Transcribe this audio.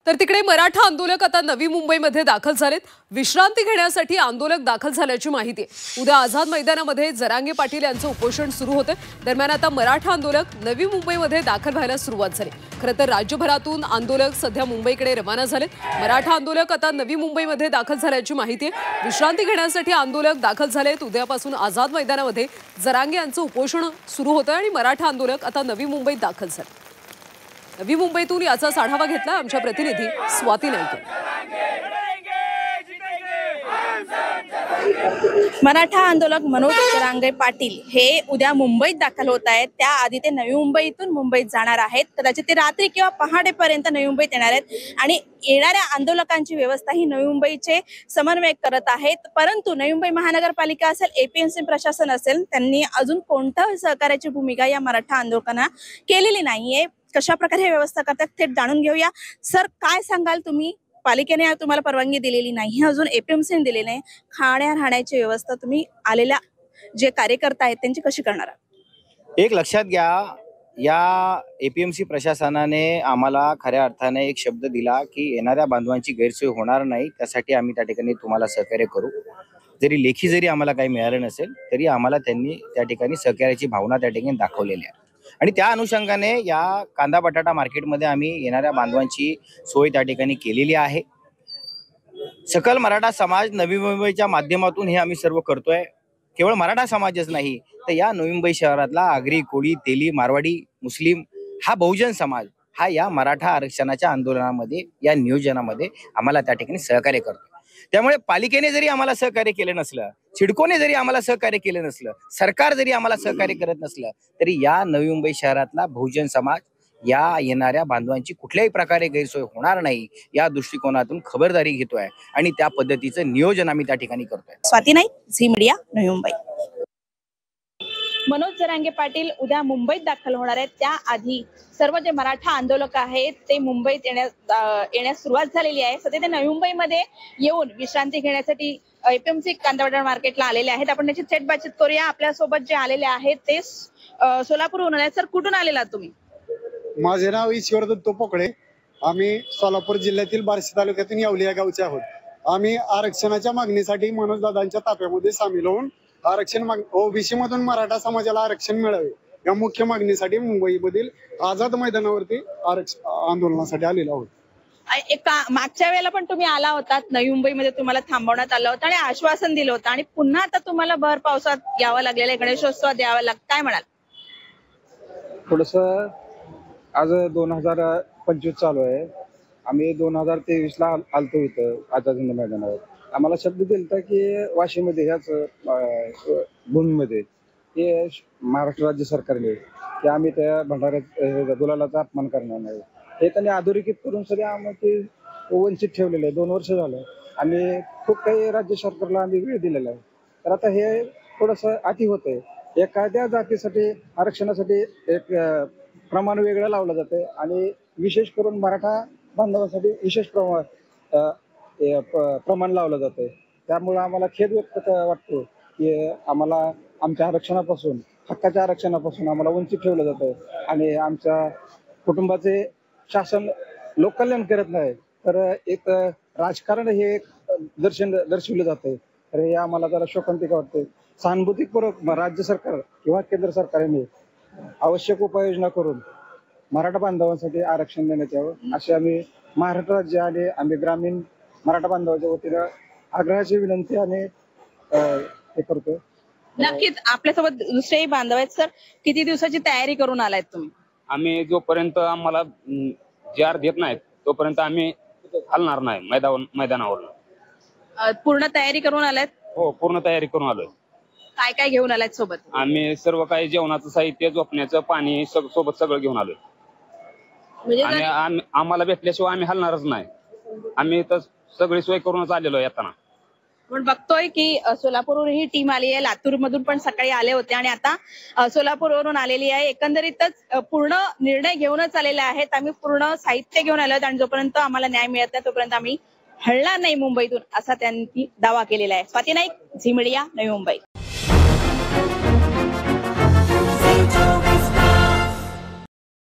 तर तिकडे मराठा आंदोलक आता नवी मुंबईमध्ये दाखल झालेत। विश्रांती घेण्यासाठी आंदोलक दाखल झाल्याची माहिती आहे। उद्या आझाद मैदानामध्ये जरांगे पाटील यांचं उपोषण सुरू होते। दरम्यान आता मराठा आंदोलक नवी मुंबईमध्ये दाखल व्हायला सुरुवात झाली। खरं तर राज्यभरातून आंदोलक सध्या मुंबईकडे रवाना झालेत। मराठा आंदोलक आता नवी मुंबईमध्ये दाखल झाल्याची माहिती आहे। विश्रांती घेण्यासाठी आंदोलक दाखल झालेत। उद्यापासून आझाद मैदानामध्ये जरांगे यांचं उपोषण सुरू होतं आणि मराठा आंदोलक आता नवी मुंबईत दाखल झाले। नवी मुंबईतून याचा आढावा घेतला आमच्या प्रतिनिधी स्वाती नाईक। मराठा आंदोलक मनोज जरांगे पाटील हे उद्या मुंबईत दाखल होत आहेत। त्याआधी ते नवी मुंबईतून मुंबईत जाणार आहेत। कदाचित ते रात्री किंवा पहाटेपर्यंत नवी मुंबईत येणार आहेत आणि येणाऱ्या आंदोलकांची व्यवस्था ही नवी मुंबईचे समन्वयक करत आहेत। परंतु नवी मुंबई महानगरपालिका असेल, एपीएमसी प्रशासन असेल, त्यांनी अजून कोणत्या सहकार्याची भूमिका या मराठा आंदोलकांना केलेली नाहीये। कशा प्रकारे व्यवस्था करतात थेट जाणून घेऊया। सर, काय सांगाल तुम्ही? पालिकेने तुम्हाला परवानगी दिलेली नाही, अजून एपीएमसीने दिलेली नाही, खाण्या राहण्याची व्यवस्था तुम्ही आलेल्या जे कार्यकर्ता आहेत त्यांची कशी करणार? एक लक्षात घ्या, या एपीएमसी प्रशासनाने आम्हाला खऱ्या अर्थाने एक शब्द दिला की येणाऱ्या बांधवांची गैरसोय होणार नाही, त्यासाठी आम्ही त्या ठिकाणी तुम्हाला सहकार्य करू। जरी लेखी जरी आम्हाला काही मिळालं नसेल तरी आम्हाला त्यांनी त्या ठिकाणी सहकार्याची भावना त्या ठिकाणी दाखवलेली आहे आणि त्या अनुषंगाने या कांदा बटाटा मार्केटमध्ये आम्ही येणाऱ्या बांधवांची सोय त्या ठिकाणी केलेली आहे। सकल मराठा समाज नवी मुंबईच्या माध्यमातून हे आम्ही सर्व करतोय। केवळ मराठा समाजच नाही तर या नवी मुंबई शहरातला आगरी, कोळी, तेली, मारवाडी, मुस्लिम हा बहुजन समाज हा या मराठा आरक्षणाच्या आंदोलनामध्ये, या नियोजनामध्ये आम्हाला त्या ठिकाणी सहकार्य करतो। त्यामुळे पालिकेने जरी आम्हाला सहकार्य केलं नसलं, सिडकोने जरी आम्हाला सहकार्य केलं नसलं, सरकार जरी आम्हाला सहकार्य करत नसलं तरी या नवी मुंबई शहरातला बहुजन समाज या येणाऱ्या बांधवांची कुठल्याही प्रकारे गैरसोय होणार नाही या दृष्टिकोनातून खबरदारी घेतोय आणि त्या पद्धतीचं नियोजन आम्ही त्या ठिकाणी करतोय। Swati Naik, Zee media, Navi Mumbai. मनोज जरांगे पाटील उद्या मुंबईत दाखल होणार आहेत। त्याआधी सर्व जे मराठा आंदोलक आहेत ते मुंबईत येण्यास सुरुवात झालेली आहे। सध्या ते नवी मुंबईमध्ये येऊन विश्रांती घेण्यासाठी एपीएमसी कांदा बटाटा मार्केटला आलेले आहेत। आपण त्याची थेट बातचीत करूया। आपल्यासोबत जे आलेले आहेत ते सोलापूरहून आले। सर, कुठून आलेला तुम्ही? माझे नाव ईश्वर दत्त पोकळे। आम्ही सोलापूर जिल्ह्यातील बार्शी तालुक्यातून येवली या गावचे आहोत। आम्ही आरक्षणाच्या मागणीसाठी मनोज दादांच्या ताफ्यामध्ये सामील होऊन आरक्षण ओबीसी मधून मराठा समाजाला आरक्षण मिळावे या मुख्य मागणीसाठी मुंबईमधील आझाद मैदानावरती आंदोलनासाठी आलेलो आहोत। मागच्या वेळेला पण तुम्ही आला होतात, नवी मुंबईमध्ये तुम्हाला थांबवण्यात आलं होतं आणि आश्वासन दिलं होतं आणि पुन्हा आता तुम्हाला भर पावसात यावं लागलेलं आहे, गणेशोत्सवात यावं लागतं, काय म्हणाल? थोडस आज 2025 चालू आहे। आम्ही 2023 ला आलतो इथं आझाद मैदानावर। आम्हाला शब्द दिलता की वाशीमध्ये ह्याच भूमीमध्ये हे महाराष्ट्र राज्य सरकारने की आम्ही त्या भंडाऱ्यात गुलालाचा अपमान करणार नाही, हे त्यांनी अधोरेखित करून सगळे आम्ही वंचित ठेवलेलं आहे। 2 वर्ष झालं आम्ही खूप काही राज्य सरकारला आम्ही वेळ दिलेला आहे। तर आता हे थोडस अति होतंय। एखाद्या जातीसाठी आरक्षणासाठी एक प्रमाण वेगळं लावलं जाते आणि विशेष करून मराठा बांधवांसाठी विशेष प्रमाण लावलं जाते। त्यामुळे आम्हाला खेद व्यक्त वाटतो की आम्हाला आमच्या आरक्षणापासून, हक्काच्या आरक्षणापासून आम्हाला वंचित ठेवलं जातं आणि आमच्या कुटुंबाचे शासन लोककल्याण करत नाही तर एक राजकारण हे दर्शवलं जाते। तर हे आम्हाला जरा शोकांतिका वाटते। सहानुभूतीपूर्वक राज्य सरकार किंवा केंद्र सरकारने आवश्यक उपाययोजना करून मराठा बांधवांसाठी आरक्षण देण्यात यावं अशी आम्ही महाराष्ट्र राज्य आणि आम्ही ग्रामीण मराठा बांधवांच्या वतीनं आग्रहाची विनंती आणि हे करतोय। नक्कीच आपल्यासोबत दुसरेही बांधव आहेत। सर, किती दिवसाची तयारी करून आलायत तुम्ही? आम्ही जोपर्यंत आम्हाला जार देत नाहीत तोपर्यंत आम्ही हलणार नाही मैदानावर। पूर्ण तयारी करून आलायत? हो, पूर्ण तयारी करून आलोय। काय काय घेऊन आलायत सोबत? आम्ही सर्व काही जेवणाचं साहित्य, झोपण्याचं पाणी सोबत सगळं घेऊन आलोय आणि आम्हाला भेटल्याशिवाय आम्ही हलणारच नाही। आम्ही तर सगळी सोय करूनच आलेलो येताना। पण बघतोय की सोलापूरवरून ही टीम आली आहे, लातूर मधून पण सकाळी आले होते आणि आता सोलापूरवरून आलेली आहे। एकंदरीतच पूर्ण निर्णय घेऊनच आलेले आहेत। आम्ही पूर्ण साहित्य घेऊन आलो आणि जोपर्यंत आम्हाला न्याय मिळत नाही तोपर्यंत आम्ही हलणार नाही मुंबईतून, असा त्यांनी दावा केलेला आहे। Swati Naik, Zee media, Navi Mumbai.